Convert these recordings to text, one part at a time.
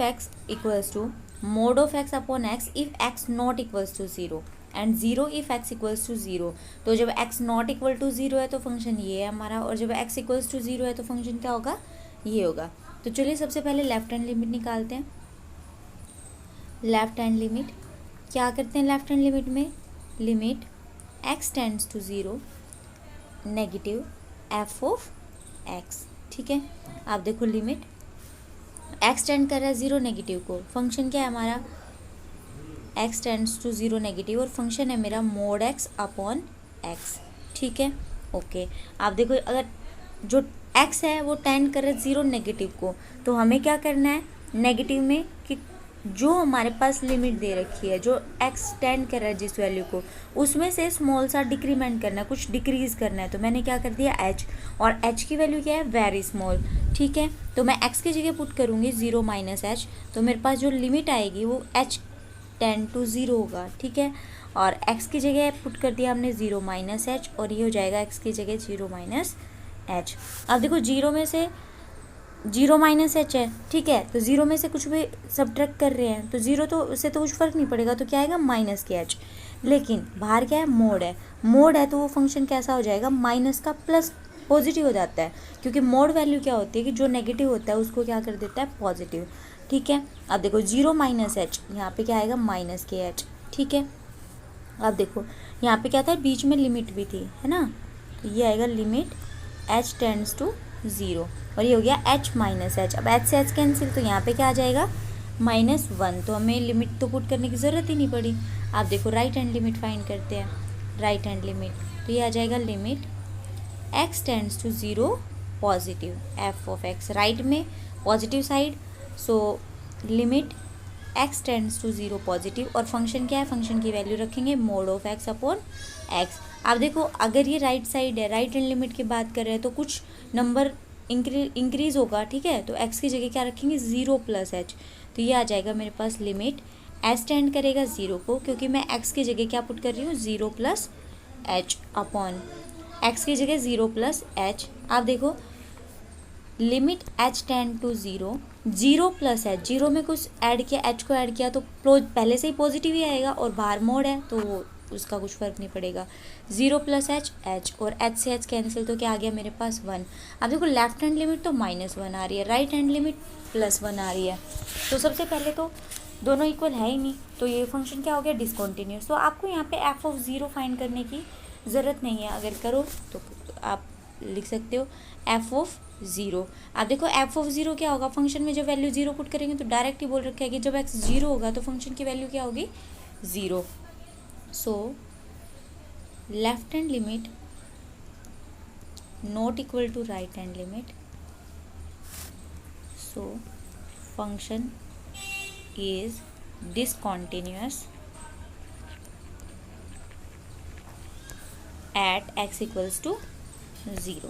X equals to mod of x upon x if x not equals to 0 and 0 if x equals to 0। तो जब x not equal to 0 है तो function ये है हमारा, और जब एक्स इक्वल्स टू 0 है तो फंक्शन क्या होगा, ये होगा। तो चलिए सबसे पहले लेफ्ट हैंड लिमिट निकालते हैं। लेफ्ट हैंड लिमिट क्या करते हैं, लेफ्ट हैंड लिमिट में limit x tends to 0 negative f of x. ठीक है, आप देखो लिमिट एक्स टेंड कर रहा है 0 नेगेटिव को, फंक्शन क्या है हमारा एक्स टेंड्स टू 0 नेगेटिव, और फंक्शन है मेरा मोड एक्स अपॉन एक्स। ठीक है, ओके। आप देखो अगर जो एक्स है वो टेंड कर रहा है 0 नेगेटिव को, तो हमें क्या करना है नेगेटिव में कि जो हमारे पास लिमिट दे रखी है, जो एक्स टेंड कर रहा है जिस वैल्यू को, उसमें से स्मॉल सा डिक्रीमेंट करना है, कुछ डिक्रीज करना है। तो मैंने क्या कर दिया एच, और एच की वैल्यू क्या है वेरी स्मॉल। ठीक है, तो मैं एक्स की जगह पुट करूँगी 0 माइनस एच, तो मेरे पास जो लिमिट आएगी वो एच टेंड टू 0 होगा। ठीक है, और एक्स की जगह पुट कर दिया हमने 0 माइनस एच, और ये हो जाएगा एक्स की जगह 0 माइनस एच। अब देखो 0 में से 0 माइनस एच है, ठीक है, तो 0 में से कुछ भी सब्ट्रैक्ट कर रहे हैं तो 0 तो उससे तो कुछ फ़र्क नहीं पड़ेगा, तो क्या आएगा माइनस के एच। लेकिन बाहर क्या है मोड है, मोड है तो वो फंक्शन कैसा हो जाएगा माइनस का प्लस पॉजिटिव हो जाता है, क्योंकि मोड वैल्यू क्या होती है कि जो नेगेटिव होता है उसको क्या कर देता है पॉजिटिव। ठीक है, अब देखो 0 माइनस एच, यहाँ पे क्या आएगा माइनस के एच। ठीक है, अब देखो यहाँ पे क्या था बीच में लिमिट भी थी, है ना, तो ये आएगा लिमिट एच टेंड्स टू 0, और ये हो गया एच माइनस एच। अब एच से एच कैंसिल, तो यहाँ पे क्या आ जाएगा -1, तो हमें लिमिट तो पुट करने की ज़रूरत ही नहीं पड़ी। आप देखो राइट हैंड लिमिट फाइंड करते हैं, राइट हैंड लिमिट, तो ये आ जाएगा limit x tends to 0 positive f of x, right में positive side, so limit x tends to 0 positive, और फंक्शन क्या है, फंक्शन की वैल्यू रखेंगे mod of x upon x. आप देखो अगर ये राइट साइड है, राइट हैंड लिमिट की बात कर रहे हैं, तो कुछ नंबर इंक्रीज होगा। ठीक है, तो एक्स की जगह क्या रखेंगे 0 प्लस एच, तो ये आ जाएगा मेरे पास लिमिट एच टेंड करेगा 0 को, क्योंकि मैं एक्स की जगह क्या पुट कर रही हूँ 0 प्लस एच अपॉन एक्स की जगह 0 प्लस एच। आप देखो limit h tend to 0 plus h, 0 में कुछ ऐड किया, एच को ऐड किया तो पहले से ही पॉजिटिव ही आएगा, और बाहर मोड है तो उसका कुछ फ़र्क नहीं पड़ेगा। 0 प्लस एच एच, और एच से एच कैंसिल, तो क्या आ गया मेरे पास 1। अब देखो लेफ्ट हैंड लिमिट तो -1 आ रही है, राइट हैंड लिमिट +1 आ रही है, तो सबसे पहले तो दोनों इक्वल है ही नहीं, तो ये फंक्शन क्या हो गया डिसकॉन्टीन्यूअस। तो आपको यहाँ पे एफ ऑफ 0 फाइंड करने की ज़रूरत नहीं है, अगर करो तो आप लिख सकते हो एफ ऑफ 0। आप देखो एफ ऑफ 0 क्या होगा, फंक्शन में जब वैल्यू 0 पुट करेंगे तो डायरेक्ट ही बोल रखा है कि जब एक्स 0 होगा तो फंक्शन की वैल्यू क्या होगी 0। So left hand limit not equal to right hand limit, so function is discontinuous at x equals to 0.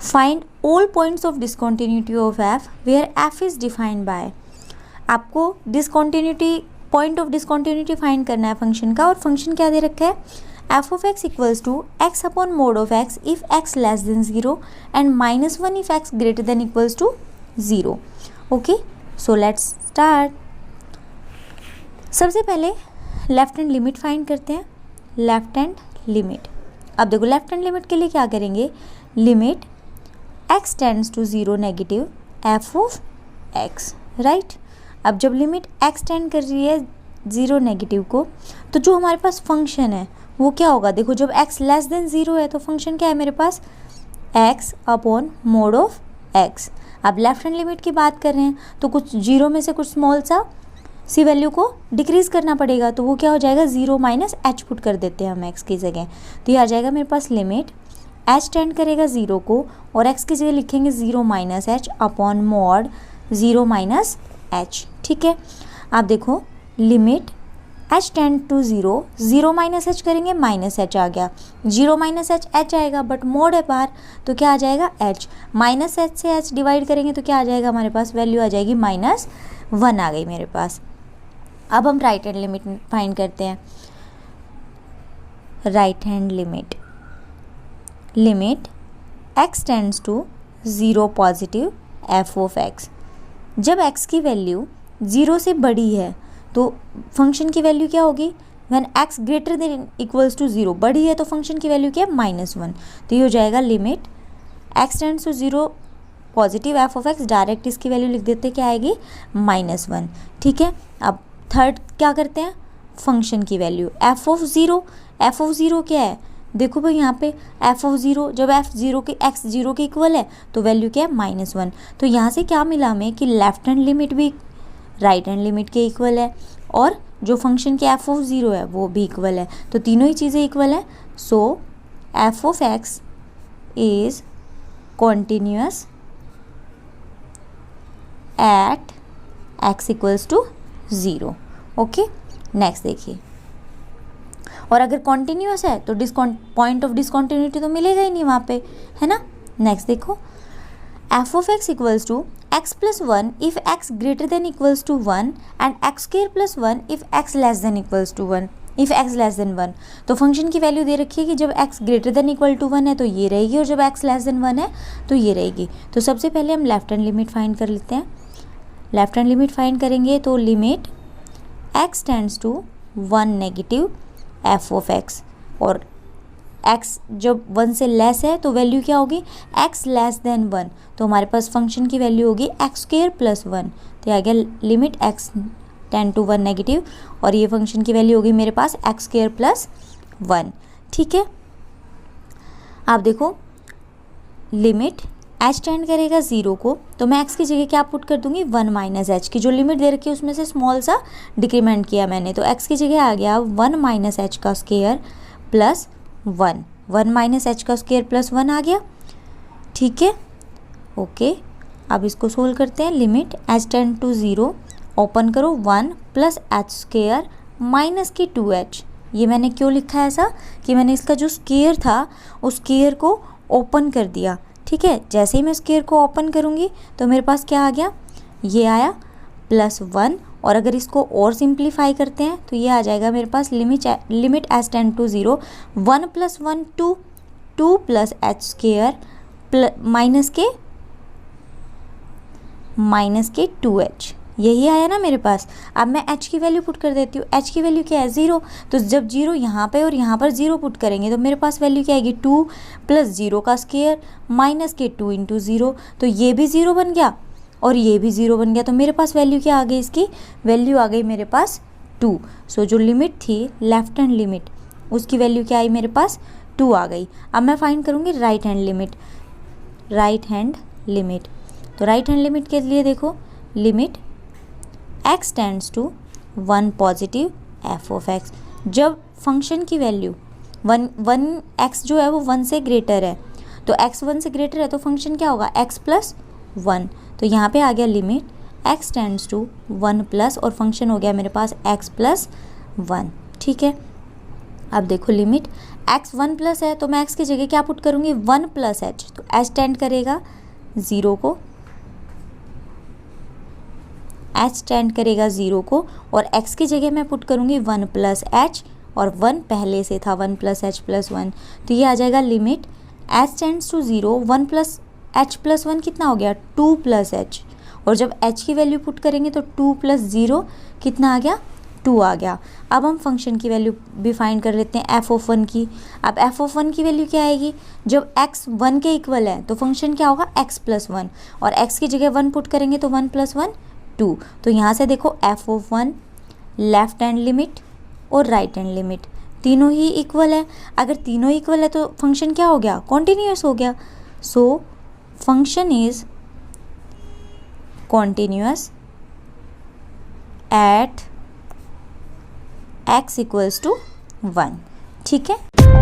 Find all points of discontinuity of f where f is defined by। आपको discontinuity point of discontinuity find करना है function का, और function क्या दे रखा है f of x equals to x upon mod of x if x less than 0 and -1 if x greater than equals to 0। Okay, so let's start. सबसे पहले left hand limit find करते हैं, left hand limit. अब देखो left hand limit के लिए क्या करेंगे, limit x tends to 0 negative f of x, right. अब जब लिमिट x टेंड कर रही है 0 नेगेटिव को, तो जो हमारे पास फंक्शन है वो क्या होगा, देखो जब x लेस देन 0 है तो फंक्शन क्या है मेरे पास x upon mod of x। अब लेफ्ट हैंड लिमिट की बात कर रहे हैं तो कुछ 0 में से कुछ स्मॉल सा सी वैल्यू को डिक्रीज करना पड़ेगा, तो वो क्या हो जाएगा 0 माइनस एच पुट कर देते हैं हम एक्स की जगह, तो ये आ जाएगा मेरे पास लिमिट एच टेंड करेगा 0 को, और एक्स की जगह लिखेंगे 0 minus h upon mod 0 minus h. ठीक है, आप देखो limit h tend to 0 minus h करेंगे माइनस एच आ गया, 0 माइनस एच एच आएगा, बट मोड है बाहर तो क्या आ जाएगा एच, माइनस एच से एच डिवाइड करेंगे तो क्या आ जाएगा हमारे पास वैल्यू आ जाएगी -1 आ गई मेरे पास। अब हम राइट हैंड लिमिट फाइंड करते हैं, right hand limit, limit x tends to 0 positive f of x, जब x की वैल्यू 0 से बड़ी है तो फंक्शन की वैल्यू क्या होगी, when x greater than equals to 0, बड़ी है तो फंक्शन की वैल्यू क्या है, -1। तो ये हो जाएगा limit x tends to 0 positive f of x, direct इसकी वैल्यू लिख देते क्या आएगी, -1। ठीक है, अब थर्ड क्या करते हैं, फंक्शन की वैल्यू एफ ऑफ ज़ीरो क्या है, देखो भाई यहाँ पे एफ ऑफ ज़ीरो, जब एफ ज़ीरो के एक्स ज़ीरो के इक्वल है तो वैल्यू क्या है, -1। तो यहाँ से क्या मिला हमें कि लेफ्ट हैंड लिमिट भी राइट हैंड लिमिट के इक्वल है और जो फंक्शन की एफ ऑफ ज़ीरो है वो भी इक्वल है, तो तीनों ही चीज़ें इक्वल है। So f of x is continuous at x equals to 0। Okay, next देखिए, और अगर कॉन्टिन्यूअस है तो पॉइंट ऑफ डिसकॉन्टिन्यूटी तो मिलेगा ही नहीं वहाँ पे, है ना। नेक्स्ट देखो, f of x equals to x plus 1 if x greater than equals to 1 and x square plus 1 if x less than equals to 1, if x less than 1। तो function की वैल्यू दे रखी है कि जब x greater than equal to 1 है तो ये रहेगी और जब एक्स लेस देन 1 है तो ये रहेगी। तो सबसे पहले हम लेफ्ट हैंड लिमिट फाइंड कर लेते हैं। लेफ्ट हैंड लिमिट फाइंड करेंगे तो limit x tends to 1 negative f of x, और x जब 1 से लेस है तो वैल्यू क्या होगी, x लेस देन 1, तो हमारे पास फंक्शन की वैल्यू होगी एक्स स्क्वायर प्लस 1। तो आ गया limit x tend to 1 negative और ये फंक्शन की वैल्यू होगी मेरे पास एक्स स्क्वायर प्लस 1। ठीक है, आप देखो लिमिट h टेंड करेगा 0 को, तो मैं x की जगह क्या पुट कर दूंगी, 1 माइनस h की जो लिमिट दे रखी है उसमें से स्मॉल सा डिक्रीमेंट किया मैंने, तो x की जगह आ गया 1 माइनस h का स्क्वायर प्लस 1 माइनस h का स्क्वायर प्लस 1 आ गया। ठीक है, ओके, अब इसको सोल्व करते हैं। Limit h tend to 0, open करो 1 प्लस h स्क्वायर माइनस की 2h। ये मैंने क्यों लिखा है ऐसा कि मैंने इसका जो स्क्वायर था उस स्क्वायर को ओपन कर दिया। ठीक है, जैसे ही मैं स्क्वायर को ओपन करूँगी तो मेरे पास क्या आ गया, ये आया प्लस 1, और अगर इसको और सिंप्लीफाई करते हैं तो ये आ जाएगा मेरे पास limit h tend to 0, 1 plus 1 2 plus h square minus के 2h, यही आया ना मेरे पास। अब मैं h की वैल्यू पुट कर देती हूँ, h की वैल्यू क्या है 0, तो जब 0 यहाँ पे और यहाँ पर 0 पुट करेंगे तो मेरे पास वैल्यू क्या आएगी, 2 प्लस 0 का स्क्वायर माइनस के 2 इंटू 0, तो ये भी 0 बन गया और ये भी 0 बन गया, तो मेरे पास वैल्यू क्या आ गई, इसकी वैल्यू आ गई मेरे पास 2। सो जो लिमिट थी लेफ्ट हैंड लिमिट उसकी वैल्यू क्या आई मेरे पास 2 आ गई। अब मैं फाइंड करूँगी राइट हैंड लिमिट। तो राइट हैंड लिमिट के लिए देखो, limit x tends to 1 positive f of x, जब फंक्शन की वैल्यू 1 x जो है वो 1 से ग्रेटर है, तो x 1 से ग्रेटर है तो फंक्शन क्या होगा, x प्लस 1। तो यहाँ पे आ गया limit x tends to 1 plus और फंक्शन हो गया मेरे पास x प्लस 1। ठीक है, अब देखो लिमिट x 1 प्लस है तो मैं x की जगह क्या पुट करूँगी, 1 प्लस h, तो h टेंड करेगा 0 को, h टेंड करेगा 0 को, और x की जगह मैं पुट करूँगी 1 प्लस h, और 1 पहले से था 1 प्लस h प्लस 1, तो ये आ जाएगा limit h tends to 0, 1 plus h plus 1 कितना हो गया, 2 प्लस h, और जब h की वैल्यू पुट करेंगे तो 2 प्लस 0 कितना आ गया, 2 आ गया। अब हम फंक्शन की वैल्यू भी फाइंड कर लेते हैं f ऑफ 1 की। अब f ऑफ 1 की वैल्यू क्या आएगी, जब x 1 के इक्वल है तो फंक्शन क्या होगा, x प्लस 1, और x की जगह 1 पुट करेंगे तो 1 प्लस 1 2। तो यहाँ से देखो f of 1 left hand limit और राइट हैंड लिमिट तीनों ही इक्वल है। अगर तीनों इक्वल है तो फंक्शन क्या हो गया, कॉन्टिन्यूअस हो गया। So function is continuous at x equals to 1। ठीक है।